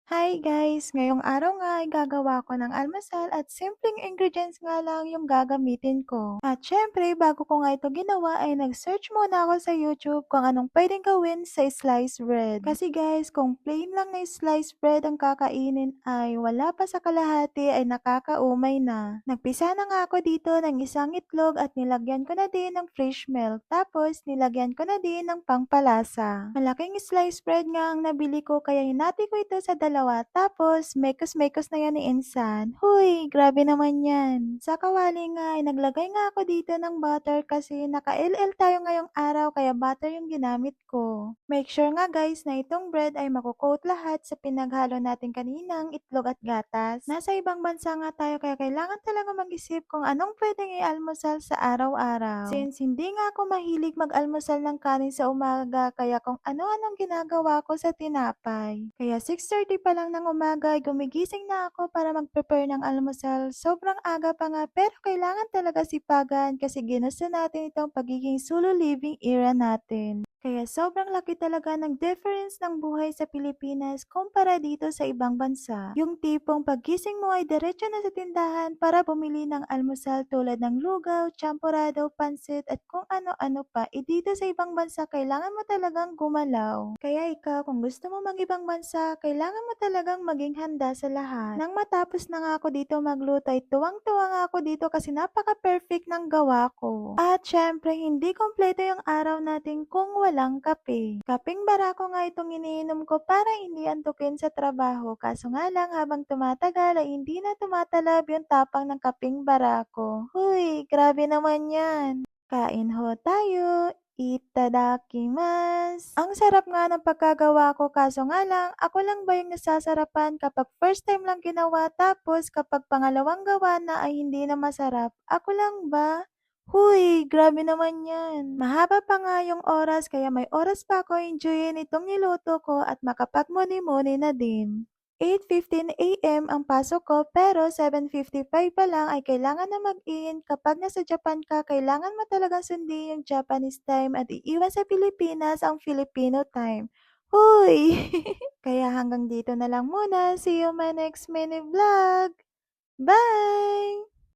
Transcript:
Hi guys! Ngayong araw nga ay gagawa ko ng almusal at simpleng ingredients nga lang yung gagamitin ko. At syempre, bago ko nga ito ginawa ay nag-search muna ako sa YouTube kung anong pwedeng gawin sa sliced bread. Kasi guys, kung plain lang na sliced bread ang kakainin ay wala pa sa kalahati ay nakakaumay na. Nagpisa na nga ako dito ng isang itlog at nilagyan ko na din ng fresh milk. Tapos nilagyan ko na din ng pangpalasa. Malaking sliced bread nga ang nabili ko kaya hinati ko ito sa dalawa tapos mekos-mekos na yan ni Insan. Huy, grabe naman yan. Sa kawali nga ay naglagay nga ako dito ng butter kasi naka-LL tayo ngayong araw kaya butter yung ginamit ko. Make sure nga guys na itong bread ay makukoat lahat sa pinaghalo natin kaninang itlog at gatas. Nasa ibang bansa nga tayo kaya kailangan talaga mag-isip kung anong pwedeng i-almusal sa araw-araw. Since hindi nga ako mahilig mag-almusal ng kanin sa umaga kaya kung ano-anong ginagawa ko sa tinapay. Kaya 6:30 pa lang ng umaga ay gumigising na ako para mag-prepare ng almusal. Sobrang aga pa nga pero kailangan talaga sipagan kasi ginusto natin itong pagiging solo living era natin. Kaya sobrang laki talaga ng difference ng buhay sa Pilipinas kumpara dito sa ibang bansa. Yung tipong paggising mo ay diretso na sa tindahan para bumili ng almusal tulad ng lugaw, champorado, pansit at kung ano-ano pa. Dito sa ibang bansa kailangan mo talagang gumalaw. Kaya ikaw kung gusto mo mag-ibang bansa, kailangan mo talagang maging handa sa lahat. Nang matapos na nga ako dito magluto ay tuwang-tuwa nga ako dito kasi napaka-perfect ng gawa ko. At syempre hindi kompleto yung araw natin kung walang kape. Kapeng barako nga itong iniinom ko para hindi antukin sa trabaho. Kaso nga lang habang tumatagal ay hindi na tumatalab yung tapang ng kapeng barako. Huy, grabe naman yan. Kain ho tayo. Itadakimasu! Ang sarap nga ng pagkagawa ko kaso nga lang, ako lang ba yung nasasarapan kapag first time lang ginawa tapos kapag pangalawang gawa na ay hindi na masarap? Ako lang ba? Huy, grabe naman yan. Mahaba pa nga yung oras kaya may oras pa ako enjoyin itong niluto ko at makapagmuni-muni na din. 8:15 AM ang pasok ko pero 7:55 pa lang ay kailangan na mag-in. Kapag nasa Japan ka, kailangan mo talagang sundin yung Japanese time at iiwan sa Pilipinas ang Filipino time. Huy! Kaya hanggang dito na lang muna. See you my next mini vlog. Bye!